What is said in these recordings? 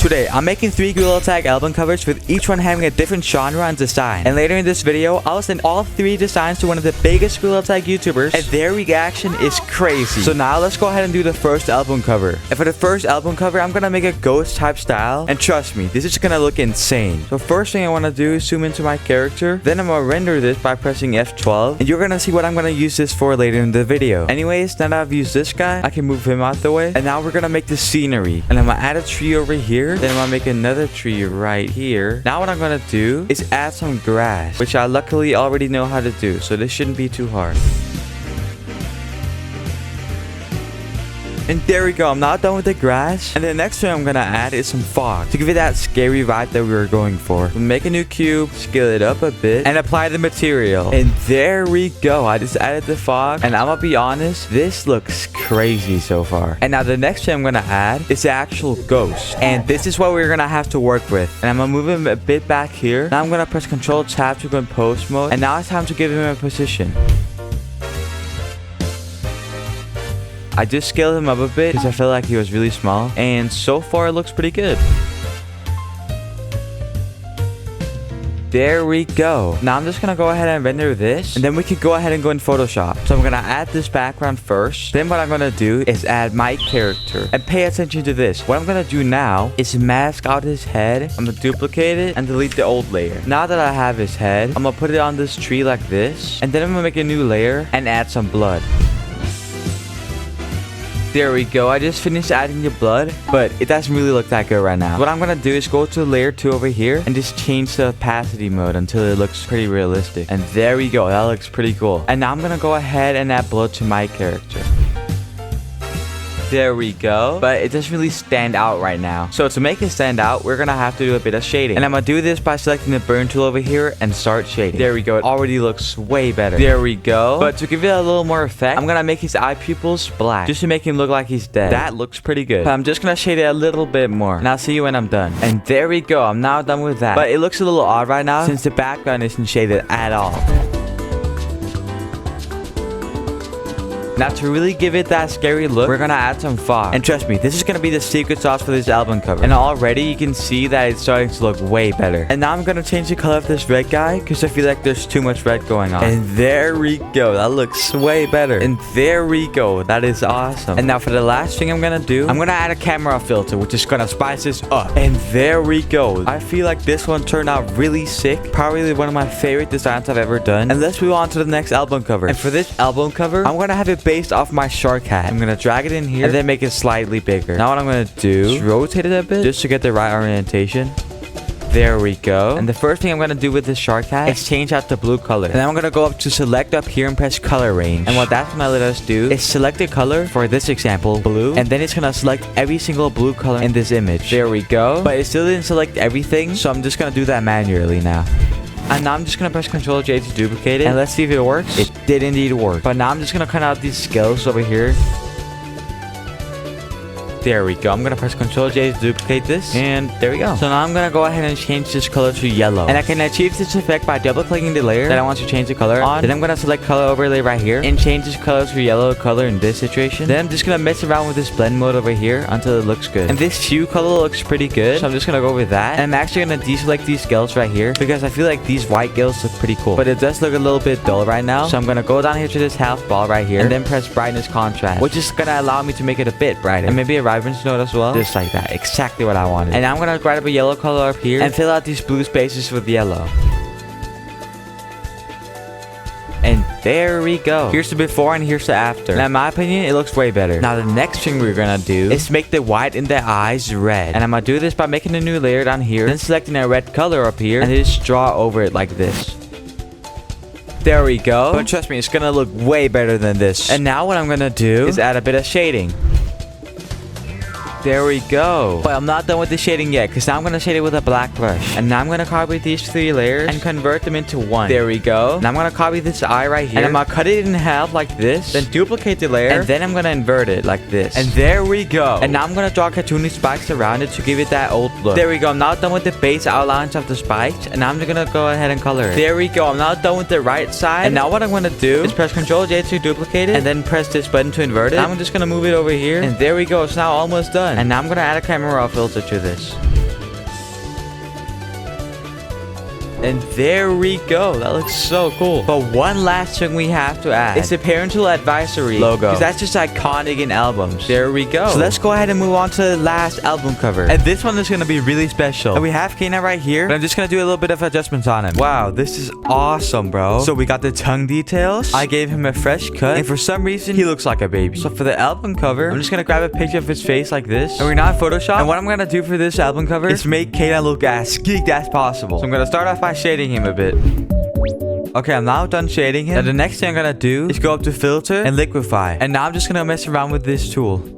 Today, I'm making 3 Gorilla Tag album covers with each one having a different genre and design. And later in this video, I'll send all 3 designs to one of the biggest Gorilla Tag YouTubers, and their reaction is crazy. So now let's go ahead and do the first album cover. And for the first album cover, I'm gonna make a ghost type style. And trust me, this is gonna look insane. So first thing I wanna do is zoom into my character. Then I'm gonna render this by pressing F12. And you're gonna see what I'm gonna use this for later in the video. Anyways, now that I've used this guy, I can move him out the way. And now we're gonna make the scenery. And I'm gonna add a tree over here. Then I'm gonna make another tree right here. Now what I'm gonna do is add some grass, which I luckily already know how to do. So this shouldn't be too hard. And there we go, I'm now done with the grass. And the next thing I'm gonna add is some fog to give it that scary vibe that we were going for. Make a new cube, scale it up a bit, and apply the material. And there we go, I just added the fog. And I'm gonna be honest, this looks crazy so far. And now the next thing I'm gonna add is the actual ghost. And this is what we're gonna have to work with. And I'm gonna move him a bit back here. Now I'm gonna press Ctrl Tab to go in post mode. And now it's time to give him a position. I just scaled him up a bit because I felt like he was really small. And so far, it looks pretty good. There we go. Now I'm just going to go ahead and render this. And then we can go ahead and go in Photoshop. So I'm going to add this background first. Then what I'm going to do is add my character. And pay attention to this. What I'm going to do now is mask out his head. I'm going to duplicate it and delete the old layer. Now that I have his head, I'm going to put it on this tree like this. And then I'm going to make a new layer and add some blood. There we go. I just finished adding the blood, but it doesn't really look that good right now. What I'm going to do is go to layer 2 over here and just change the opacity mode until it looks pretty realistic. And there we go. That looks pretty cool. And now I'm going to go ahead and add blood to my character. There we go. But it doesn't really stand out right now. So to make it stand out, we're going to have to do a bit of shading. And I'm going to do this by selecting the burn tool over here and start shading. There we go. It already looks way better. There we go. But to give it a little more effect, I'm going to make his eye pupils black just to make him look like he's dead. That looks pretty good. But I'm just going to shade it a little bit more. And I'll see you when I'm done. And there we go. I'm now done with that. But it looks a little odd right now since the background isn't shaded at all. Now to really give it that scary look, we're gonna add some fog. And trust me, this is gonna be the secret sauce for this album cover. And already you can see that it's starting to look way better. And now I'm gonna change the color of this red guy because I feel like there's too much red going on. And there we go. That looks way better. And there we go. That is awesome. And now for the last thing I'm gonna do, I'm gonna add a camera filter, which is gonna spice this up. And there we go. I feel like this one turned out really sick. Probably one of my favorite designs I've ever done. And let's move on to the next album cover. And for this album cover, I'm gonna have it based off my shark hat. I'm gonna drag it in here and then make it slightly bigger. Now what I'm gonna do is rotate it a bit just to get the right orientation. There we go. And the first thing I'm gonna do with this shark hat is change out the blue color. And then I'm gonna go up to select up here and press color range. And what that's gonna let us do is select a color, for this example, blue. And then it's gonna select every single blue color in this image. There we go. But it still didn't select everything, so I'm just gonna do that manually now. And now I'm just going to press Ctrl J to duplicate it. And let's see if it works. It did indeed work. But now I'm just going to cut out these scales over here. There we go. I'm going to press Ctrl J to duplicate this. And there we go. So now I'm going to go ahead and change this color to yellow. And I can achieve this effect by double clicking the layer that I want to change the color on. Then I'm going to select color overlay right here and change this color to yellow color in this situation. Then I'm just going to mess around with this blend mode over here until it looks good. And this hue color looks pretty good. So I'm just going to go with that. And I'm actually going to deselect these scales right here because I feel like these white scales look pretty cool. But it does look a little bit dull right now. So I'm going to go down here to this half ball right here and then press brightness contrast, which is going to allow me to make it a bit brighter. And maybe a vibrance node as well. Just like that. Exactly what I wanted. And now I'm going to grab up a yellow color up here and fill out these blue spaces with yellow. And there we go. Here's the before and here's the after. Now in my opinion, it looks way better. Now the next thing we're gonna do is make the white in the eyes red. And I'm gonna do this by making a new layer down here, then selecting a red color up here and just draw over it like this. There we go. But trust me, it's gonna look way better than this. And now what I'm gonna do is add a bit of shading. There we go. But I'm not done with the shading yet, because now I'm going to shade it with a black brush. And now I'm going to copy these 3 layers and convert them into one. There we go. Now I'm going to copy this eye right here. And I'm going to cut it in half like this. Then duplicate the layer. And then I'm going to invert it like this. And there we go. And now I'm going to draw cartoony spikes around it to give it that old look. There we go. I'm now done with the base outlines of the spikes. And now I'm going to go ahead and color it. There we go. I'm now done with the right side. And now what I'm going to do is press Ctrl J to duplicate it. And then press this button to invert it. I'm just going to move it over here. And there we go. It's now almost done. And now I'm going to add a camera filter to this. And there we go. That looks so cool. But one last thing we have to add. It's the parental advisory logo. Because that's just iconic in albums. There we go. So let's go ahead and move on to the last album cover. And this one is going to be really special. And we have Canine right here. But I'm just going to do a little bit of adjustments on him. Wow, this is awesome, bro. So we got the tongue details. I gave him a fresh cut. And for some reason, he looks like a baby. So for the album cover, I'm just going to grab a picture of his face like this. And we're not in Photoshop. And what I'm going to do for this album cover is make Canine look as geeked as possible. So I'm going to start off by shading him a bit. Okay, I'm now done shading him. Now the next thing I'm gonna do is go up to filter and liquify. And now I'm just gonna mess around with this tool.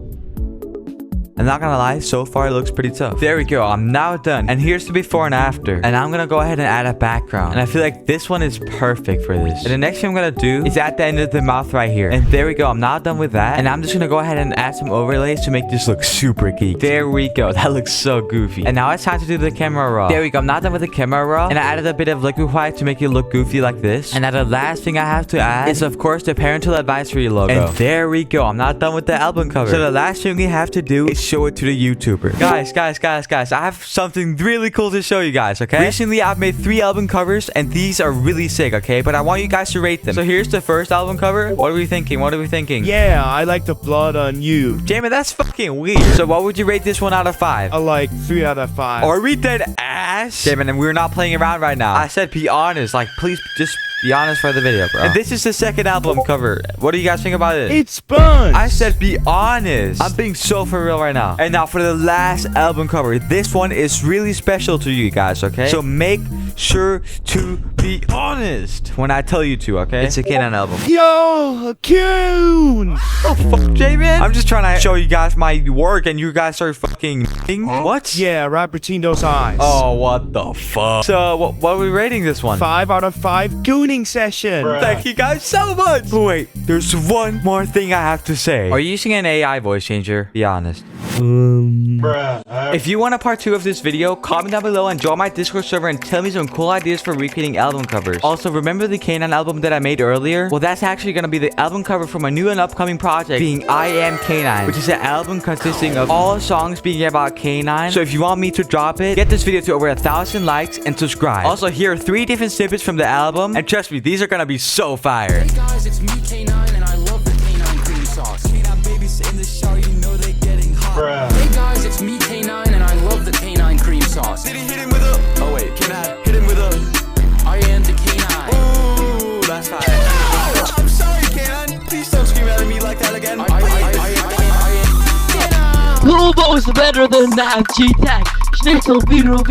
I'm not gonna lie, so far it looks pretty tough. There we go, I'm now done. And here's the before and after. And I'm gonna go ahead and add a background. And I feel like this one is perfect for this. And the next thing I'm gonna do is at the end of the mouth right here. And there we go, I'm now done with that. And I'm just gonna go ahead and add some overlays to make this look super geek. There we go, that looks so goofy. And now it's time to do the camera raw. There we go, I'm now done with the camera raw. And I added a bit of liquify to make it look goofy like this. And now the last thing I have to add is of course the parental advisory logo. And there we go, I'm not done with the album cover. So the last thing we have to do is show it to the YouTuber. Guys, I have something really cool to show you guys, okay? Recently, I've made 3 album covers, and these are really sick, okay? But I want you guys to rate them. So here's the first album cover. What are we thinking? Yeah, I like the blood on you. Jamin, that's fucking weird. So what would you rate this one out of 5? I like 3 out of 5. Are we dead ass? Jamin, and we're not playing around right now. I said be honest. Like, please just be honest for the video, bro. And this is the second album cover. What do you guys think about it? It's fun. I said be honest. I'm being so for real right now. And now for the last album cover. This one is really special to you guys, okay? So make sure to be honest when I tell you to, okay? It's a Canine album. Yo, Coon. Oh, fuck, Jamin. I'm just trying to show you guys my work and you guys start fucking what? Yeah, right between those eyes. Oh, what the fuck? So, what are we rating this one? 5 out of 5 gooning session. Bruh. Thank you guys so much. But wait, there's one more thing I have to say. Are you using an AI voice changer? Be honest. If you want a part 2 of this video, comment down below and join my Discord server and tell me some cool ideas for recreating album covers. Also, remember the Canine album that I made earlier? Well, that's actually going to be the album cover for my new and upcoming project being I Am Canine, which is an album consisting of all songs being about canine. So if you want me to drop it, get this video to over 1,000 likes and subscribe. Also, here are 3 different snippets from the album, and trust me, these are going to be so fire. Hey guys, it's me Canine and I love the canine cream sauce. Canine babies in the shower, you know they're getting hot. Bruh. Hey guys, it's me Canine and I love the canine cream sauce. Did he hit him with a... Oh wait, can I hit him with a... I am the canine. Ooh, that's fire. No! I'm sorry, Canine. Please don't scream at me like that again. I am Globo's better than that, G-Tech. Schnitzel, Vino,